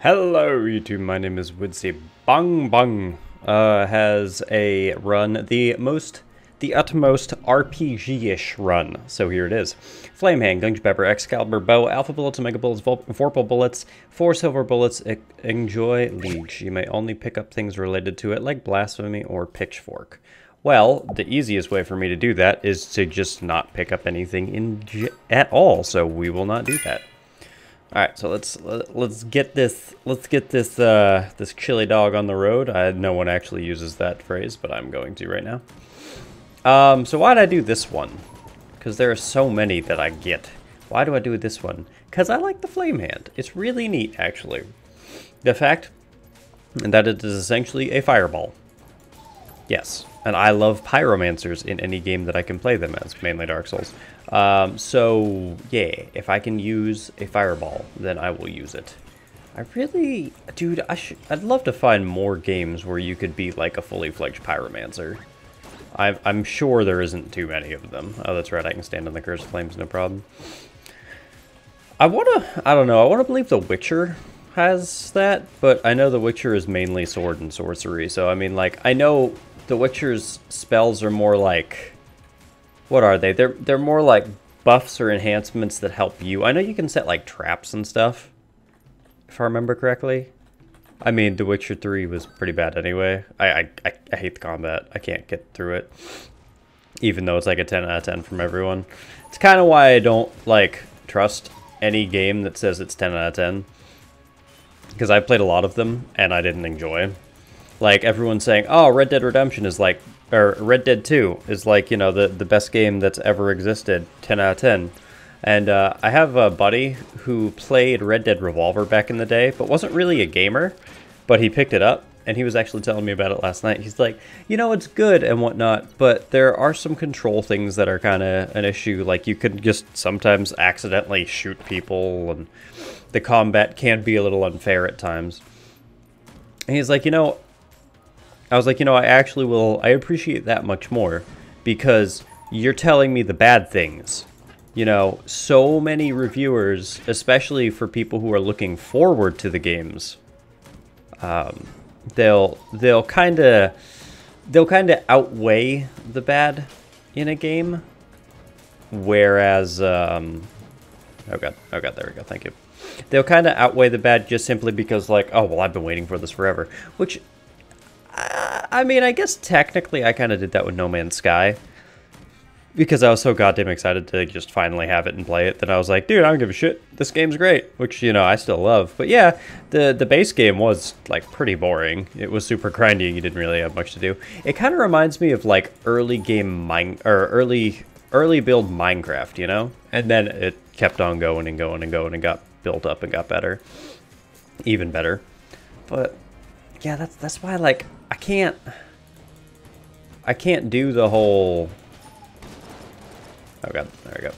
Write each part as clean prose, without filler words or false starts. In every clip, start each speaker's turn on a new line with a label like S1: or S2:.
S1: Hello YouTube, my name is uidsea. Bang Bang has a run, the utmost RPG-ish run. So here it is. Flame Hand, Gungeon Pepper, Excalibur, Bow, Alpha Bullets, Omega Bullets, Vorpal Bullets, 4 Silver Bullets, Enjoy Leech. You may only pick up things related to it like Blasphemy or Pitchfork. Well, the easiest way for me to do that is to just not pick up anything at all, so we will not do that. All right, so let's get this this chili dog on the road. No one actually uses that phrase, but I'm going to right now. So why'd I do this one? Because there are so many that I get. Why do I do this one? Because I like the Flame Hand. It's really neat, actually. The fact that it is essentially a fireball. Yes, and I love Pyromancers in any game that I can play them as, mainly Dark Souls. So, yeah, if I can use a fireball, then I will use it. I really... Dude, I'd love to find more games where you could be like a fully fledged Pyromancer. I'm sure there isn't too many of them. Oh, that's right, I can stand on the Cursed Flames, no problem. I don't know, I want to believe The Witcher has that, but I know The Witcher is mainly sword and sorcery, so I mean, like, I know The Witcher's spells are more like... What are they? They're more like buffs or enhancements that help you. I know you can set like traps and stuff, if I remember correctly. I mean, The Witcher 3 was pretty bad anyway. I hate the combat. I can't get through it, even though it's like a 10 out of 10 from everyone. It's kind of why I don't like trust any game that says it's 10 out of 10, because I played a lot of them and I didn't enjoy. Like, everyone's saying, oh, Red Dead Redemption is like, or Red Dead 2 is like, you know, the best game that's ever existed, 10 out of 10. And I have a buddy who played Red Dead Revolver back in the day, but wasn't really a gamer, but he picked it up, and he was actually telling me about it last night. He's like, you know, it's good and whatnot, but there are some control things that are kind of an issue. Like, you could just sometimes accidentally shoot people, and the combat can be a little unfair at times. And he's like, you know... I was like, you know, I appreciate that much more, because you're telling me the bad things. You know, so many reviewers, especially for people who are looking forward to the games, they'll kind of outweigh the bad in a game, whereas oh god, there we go, thank you. They'll kind of outweigh the bad just simply because, like, oh well, I've been waiting for this forever, which. I mean, I guess technically I kind of did that with No Man's Sky, because I was so goddamn excited to just finally have it and play it that I was like, dude, I don't give a shit. This game's great, which, you know, I still love. But yeah, the base game was, like, pretty boring. It was super grindy and you didn't really have much to do. It kind of reminds me of, like, early build Minecraft, you know? And then it kept on going and going and going and got built up and got better. Even better. But... yeah, that's why, like, I can't do the whole... oh god, there we go.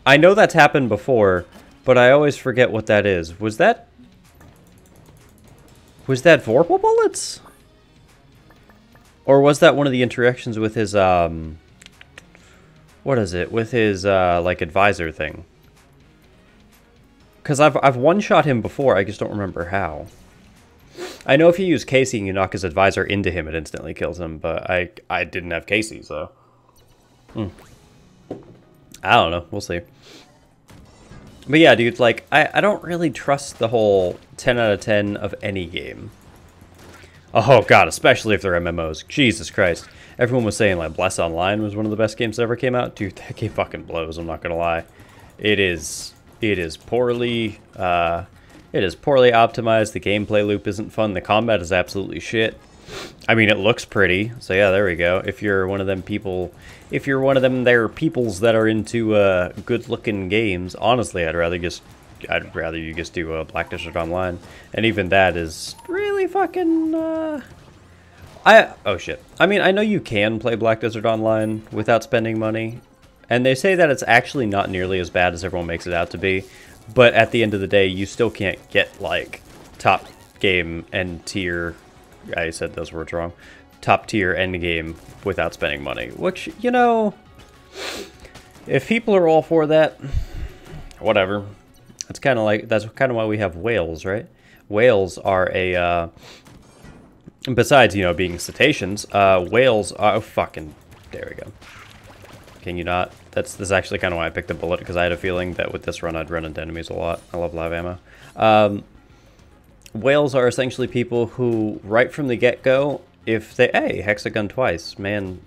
S1: I know that's happened before, but I always forget what that is. Was that Vorpal Bullets? Or was that one of the interactions with his, what is it? With his, like, advisor thing? Because I've one-shot him before, I just don't remember how. I know if you use Casey and you knock his advisor into him, it instantly kills him, but I didn't have Casey, so... I don't know, we'll see. But yeah, dude, like, I don't really trust the whole 10 out of 10 of any game. Oh god, especially if they're MMOs. Jesus Christ. Everyone was saying, like, Bless Online was one of the best games that ever came out. Dude, that game fucking blows, I'm not gonna lie. It is poorly optimized. The gameplay loop isn't fun. The combat is absolutely shit. I mean, it looks pretty, so yeah, there we go. If you're one of them peoples that are into good-looking games, honestly, I'd rather you just do Black Desert Online, and even that is really fucking. Oh shit. I mean, I know you can play Black Desert Online without spending money. And they say that it's actually not nearly as bad as everyone makes it out to be. But at the end of the day, you still can't get, like, top game end tier... I said those words wrong. Top tier end game without spending money. Which, you know... If people are all for that, whatever. That's kind of why we have whales, right? Whales are a besides, you know, being cetaceans, whales are fucking. There we go. Can you not? That's actually kind of why I picked the bullet, because I had a feeling that with this run I'd run into enemies a lot. I love live ammo. Whales are essentially people who, right from the get-go, if they... Hey, hexagon twice. Man,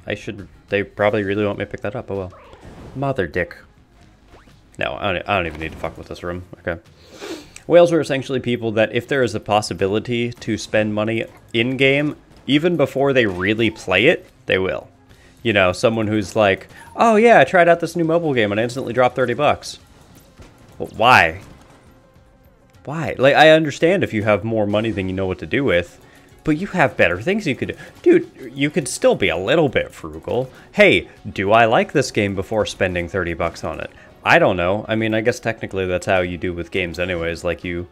S1: they probably really want me to pick that up. Oh well. Mother dick. No, I don't even need to fuck with this room. Okay. Whales are essentially people that if there is a possibility to spend money in-game, even before they really play it, they will. You know, someone who's like, oh yeah, I tried out this new mobile game and I instantly dropped 30 bucks. Well, why? Why? Like, I understand if you have more money than you know what to do with, but you have better things you could do. Dude, you could still be a little bit frugal. Hey, do I like this game before spending 30 bucks on it? I don't know. I mean, I guess technically that's how you do with games anyways. Like, you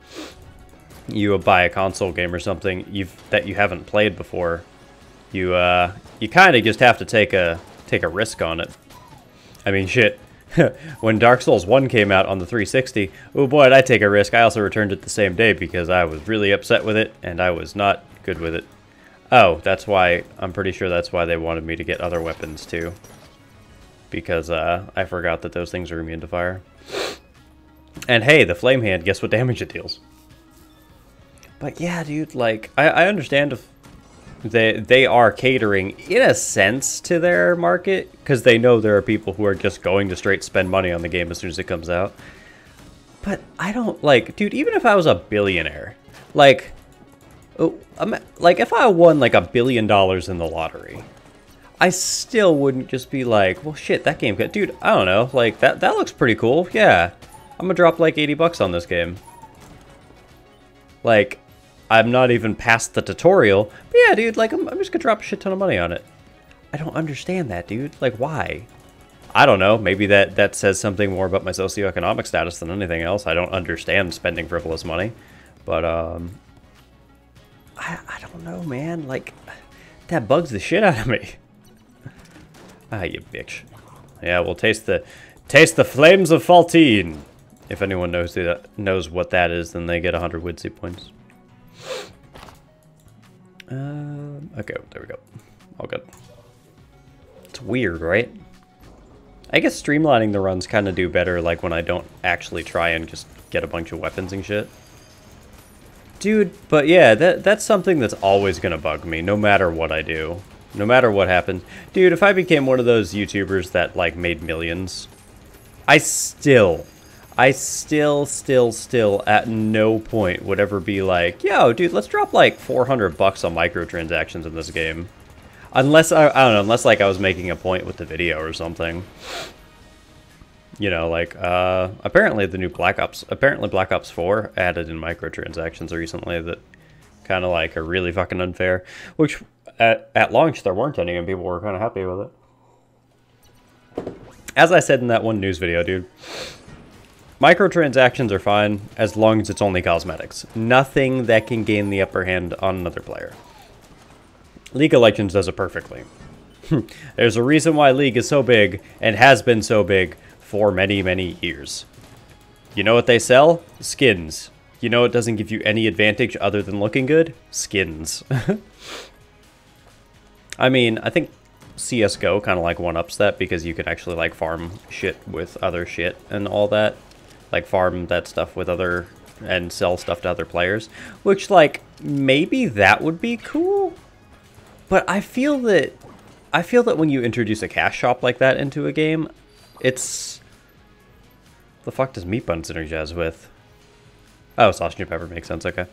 S1: buy a console game or something that you haven't played before. You kind of just have to take a risk on it. I mean, shit. When Dark Souls 1 came out on the 360, oh boy, did I take a risk. I also returned it the same day because I was really upset with it, and I was not good with it. Oh, that's why, I'm pretty sure that's why they wanted me to get other weapons too. Because I forgot that those things are immune to fire. And hey, the flame hand, guess what damage it deals? But yeah, dude, like, I understand if they are catering, in a sense, to their market, because they know there are people who are just going to straight spend money on the game as soon as it comes out. But I don't, like, dude, even if I was a billionaire, like if I won, like, $1 billion in the lottery, I still wouldn't just be like, well, shit, that game, dude, I don't know, like, that looks pretty cool, yeah, I'm gonna drop, like, 80 bucks on this game. Like, I'm not even past the tutorial, but yeah, dude, like, I'm just gonna drop a shit ton of money on it. I don't understand that, dude. Like, why? I don't know. Maybe that says something more about my socioeconomic status than anything else. I don't understand spending frivolous money. But, I don't know, man. Like, that bugs the shit out of me. Ah, you bitch. Yeah, we'll taste the flames of Faltine. If anyone knows what that is, then they get 100 uidsea points. Okay, there we go. All good. It's weird, right? I guess streamlining the runs kind of do better, like, when I don't actually try and just get a bunch of weapons and shit. Dude, but yeah, that's something that's always gonna bug me, no matter what I do. No matter what happens. Dude, if I became one of those YouTubers that, like, made millions, I still at no point would ever be like, yo, dude, let's drop like 400 bucks on microtransactions in this game. Unless, I don't know, unless like I was making a point with the video or something. You know, like, apparently Black Ops 4 added in microtransactions recently that kind of like are really fucking unfair. Which, at launch, there weren't any and people were kind of happy with it. As I said in that one news video, dude, microtransactions are fine as long as it's only cosmetics. Nothing that can gain the upper hand on another player. League of Legends does it perfectly. There's a reason why League is so big and has been so big for many, many years. You know what they sell? Skins. You know what doesn't give you any advantage other than looking good? Skins. I mean, I think CSGO kind of like one-ups that because you can actually like farm shit with other shit and all that. Like farm that stuff with other and sell stuff to other players, which like maybe that would be cool. But I feel that when you introduce a cash shop like that into a game, it's the fuck does meat buns synergize with? Oh, sausage and pepper makes sense. Okay.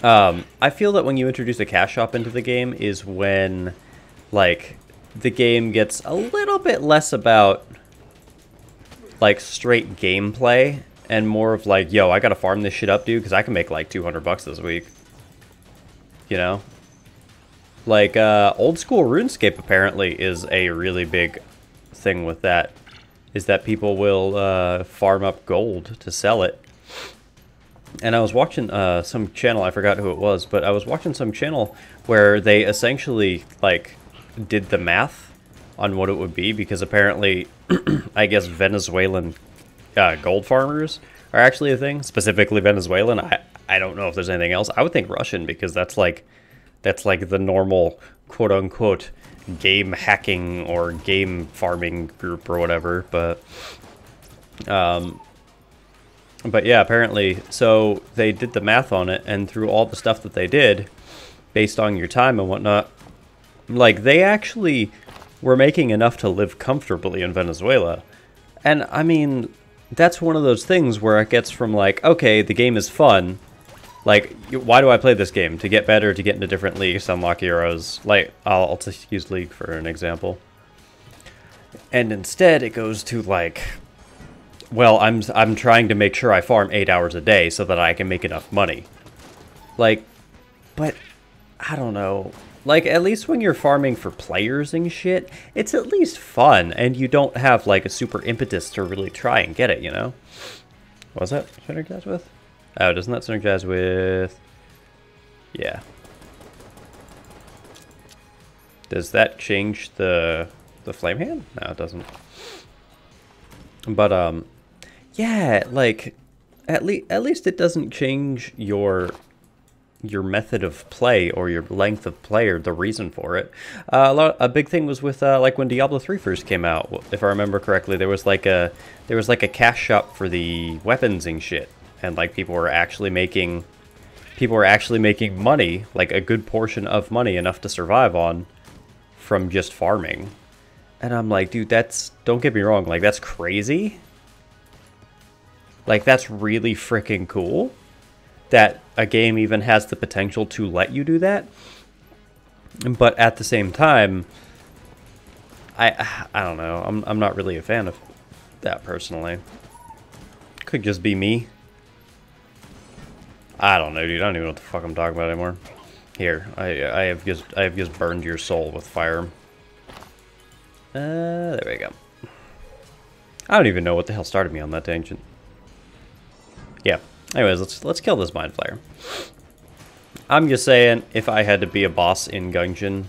S1: I feel that when you introduce a cash shop into the game is when like the game gets a little bit less about like straight gameplay and more of like, yo, I gotta farm this shit up, dude, because I can make like 200 bucks this week. You know? Like, old school RuneScape apparently is a really big thing with that. Is that people will farm up gold to sell it. And I was watching some channel, I forgot who it was, but I was watching some channel where they essentially, like, did the math on what it would be, because apparently I guess Venezuelan gold farmers are actually a thing, specifically Venezuelan. I don't know if there's anything else. I would think Russian, because that's like the normal quote unquote game hacking or game farming group or whatever. But yeah, apparently, so they did the math on it, and through all the stuff that they did, based on your time and whatnot, like, they actually were making enough to live comfortably in Venezuela. And, I mean, that's one of those things where it gets from, like, okay, the game is fun. Like, why do I play this game? To get better, to get into different leagues, to unlock heroes. Like, I'll just use League for an example. And instead, it goes to, like, well, I'm trying to make sure I farm 8 hours a day so that I can make enough money. Like, but, I don't know. Like, at least when you're farming for players and shit, it's at least fun, and you don't have, like, a super impetus to really try and get it, you know? What's that synergize with? Oh, doesn't that synergize with... Yeah. Does that change the flame hand? No, it doesn't. But, yeah, like, at least it doesn't change your method of play or your length of play or the reason for it. A big thing was with like when Diablo 3 first came out, if I remember correctly, there was like a cash shop for the weapons and shit, and like people were actually making money, like a good portion of money, enough to survive on from just farming. And I'm like, dude, don't get me wrong, like, that's crazy. Like, that's really freaking cool that a game even has the potential to let you do that. But at the same time, I don't know. I'm not really a fan of that personally. Could just be me. I don't know, dude. I don't even know what the fuck I'm talking about anymore. Here, I have just burned your soul with fire. There we go. I don't even know what the hell started me on that tangent. Yeah. Anyways, let's kill this mind flayer. I'm just saying, if I had to be a boss in Gungeon,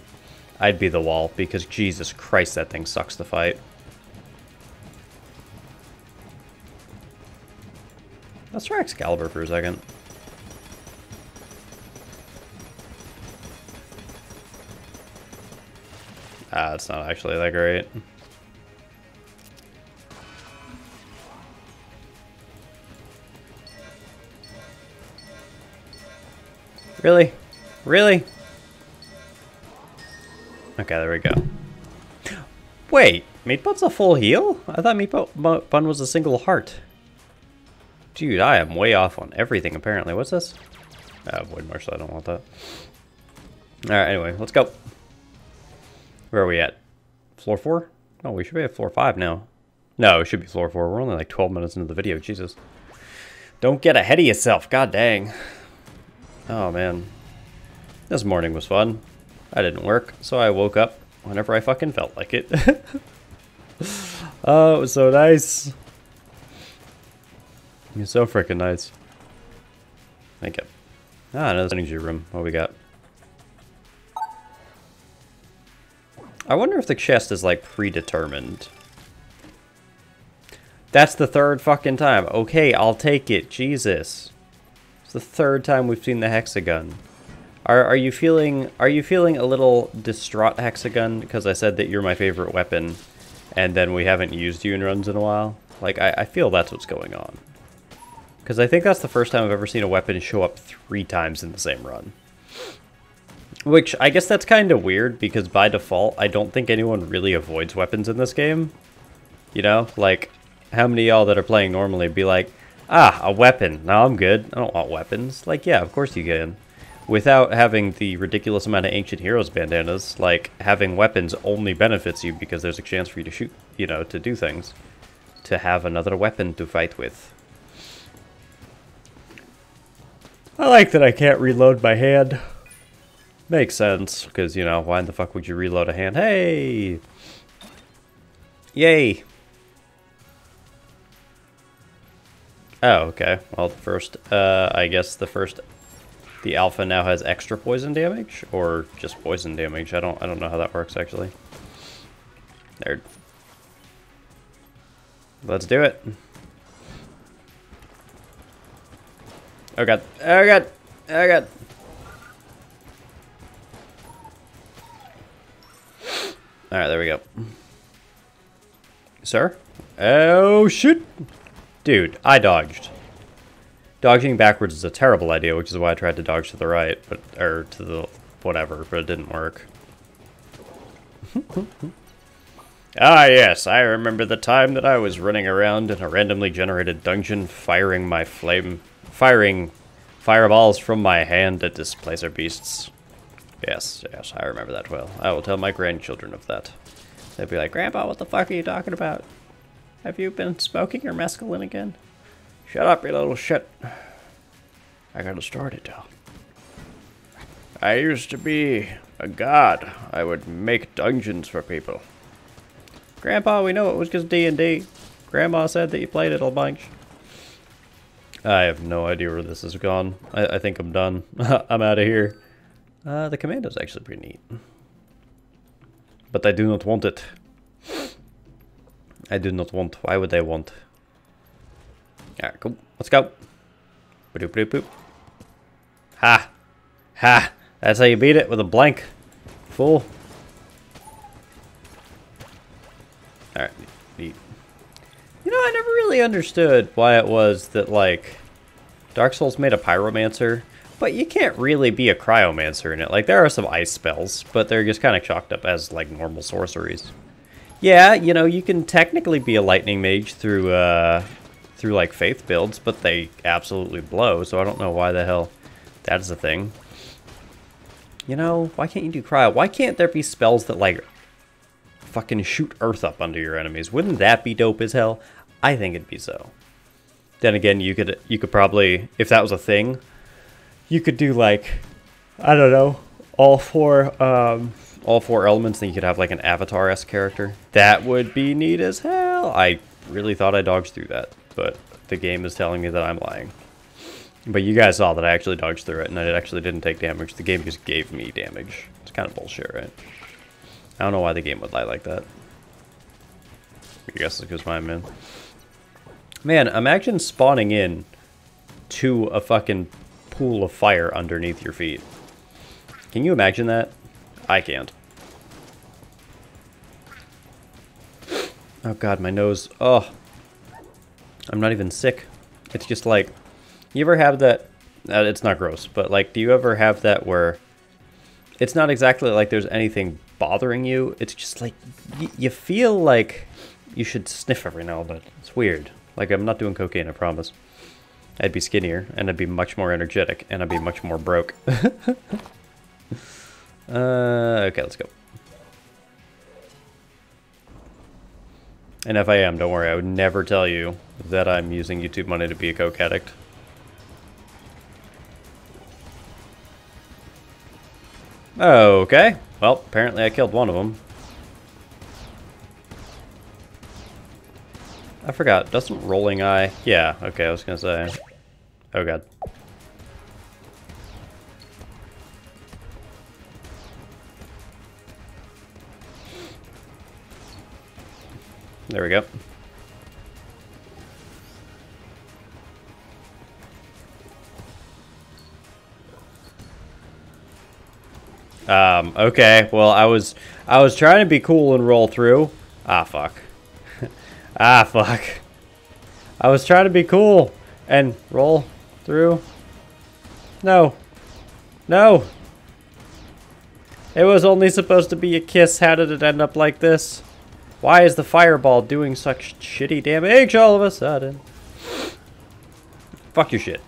S1: I'd be the wall, because Jesus Christ, that thing sucks to fight. Let's try Excalibur for a second. Ah, it's not actually that great. Really? Really? Okay, there we go. Wait, Meat Bun's a full heal? I thought Meat Bun was a single heart. Dude, I am way off on everything, apparently. What's this? Void Marshal, I don't want that. Alright, anyway, let's go. Where are we at? Floor 4? Oh, we should be at floor 5 now. No, it should be floor 4. We're only like 12 minutes into the video, Jesus. Don't get ahead of yourself, god dang. Oh, man. This morning was fun. I didn't work, so I woke up whenever I fucking felt like it. Oh, it was so nice. It was so freaking nice. Thank you. Ah, another energy room. What we got? I wonder if the chest is, like, predetermined. That's the third fucking time. Okay, I'll take it. Jesus. It's the third time we've seen the hexagon. Are you feeling a little distraught, Hexagon, because I said that you're my favorite weapon, and then we haven't used you in runs in a while? Like, I feel that's what's going on. Because I think that's the first time I've ever seen a weapon show up 3 times in the same run. Which, I guess that's kind of weird, because by default, I don't think anyone really avoids weapons in this game. You know? Like, how many of y'all that are playing normally be like, ah, a weapon. No, I'm good. I don't want weapons. Like, yeah, of course you can. Without having the ridiculous amount of Ancient Heroes bandanas, like, having weapons only benefits you because there's a chance for you to shoot, you know, to do things. To have another weapon to fight with. I like that I can't reload my hand. Makes sense, because, you know, why in the fuck would you reload a hand? Hey! Yay! Oh, okay. Well, I guess the alpha now has extra poison damage, or just poison damage. I don't know how that works, actually. There. Let's do it. Oh god. Oh god. Oh god. Alright, there we go. Sir? Oh shit! Dude, I dodged. Dodging backwards is a terrible idea, which is why I tried to dodge to the right, but or to the whatever, but it didn't work. Ah yes, I remember the time that I was running around in a randomly generated dungeon firing fireballs from my hand at displacer beasts. Yes, yes, I remember that well. I will tell my grandchildren of that. They'll be like, Grandpa, what the fuck are you talking about? Have you been smoking your mescaline again? Shut up, you little shit. I got a story to tell. I used to be a god. I would make dungeons for people. Grandpa, we know it was just D&D. Grandma said that you played it a bunch. I have no idea where this has gone. I think I'm done. I'm out of here. The commando's actually pretty neat. But I do not want it. I do not want. Why would I want? Alright, cool. Let's go. Boop, boop, boop. Ha! Ha! That's how you beat it, with a blank. Fool. Alright, neat. You know, I never really understood why it was that, like, Dark Souls made a Pyromancer, but you can't really be a Cryomancer in it. Like, there are some ice spells, but they're just kind of chalked up as, like, normal sorceries. Yeah, you know, you can technically be a Lightning Mage through like, Faith builds, but they absolutely blow, so I don't know why the hell that is a thing. You know, why can't you do Cryo? Why can't there be spells that, like, fucking shoot earth up under your enemies? Wouldn't that be dope as hell? I think it'd be so. Then again, you could probably, if that was a thing, you could do, like, I don't know, all four elements, then you could have like an Avatar-esque character. That would be neat as hell. I really thought I dodged through that, but the game is telling me that I'm lying. But you guys saw that I actually dodged through it, and I actually didn't take damage. The game just gave me damage. It's kind of bullshit, right? I don't know why the game would lie like that. I guess it's because mine, man. Man, imagine spawning in to a fucking pool of fire underneath your feet. Can you imagine that? I can't. Oh god, my nose. Oh. I'm not even sick. It's just like, you ever have that, it's not gross, but like, do you ever have that where it's not exactly like there's anything bothering you, it's just like, you feel like you should sniff every now and then. It's weird. Like, I'm not doing cocaine, I promise. I'd be skinnier, and I'd be much more energetic, and I'd be much more broke. Okay, let's go. And if I am, don't worry, I would never tell you that I'm using YouTube money to be a coke addict. Okay, well, apparently I killed one of them. I forgot, doesn't rolling eye... Yeah, okay, I was gonna say. Oh god. There we go. Okay, well, I was trying to be cool and roll through. Ah, fuck. Ah, fuck. I was trying to be cool and roll through. No. No. It was only supposed to be a kiss. How did it end up like this? Why is the fireball doing such shitty damage all of a sudden? Fuck your shit.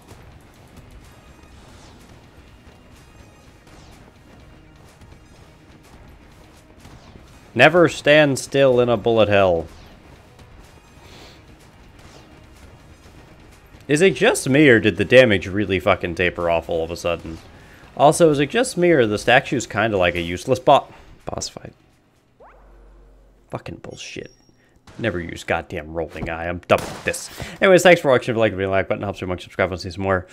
S1: Never stand still in a bullet hell. Is it just me, or did the damage really fucking taper off all of a sudden? Also, is it just me, or the statue's kind of like a useless boss fight? Fucking bullshit. Never use goddamn rolling eye. I'm done with this. Anyways, thanks for watching. If you like the video, like button helps me much. Subscribe and see some more.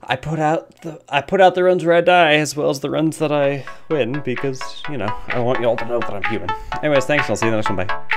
S1: I put out the runs where I die, as well as the runs that I win, because, you know, I want y'all to know that I'm human. Anyways, thanks, and I'll see you in the next one. Bye.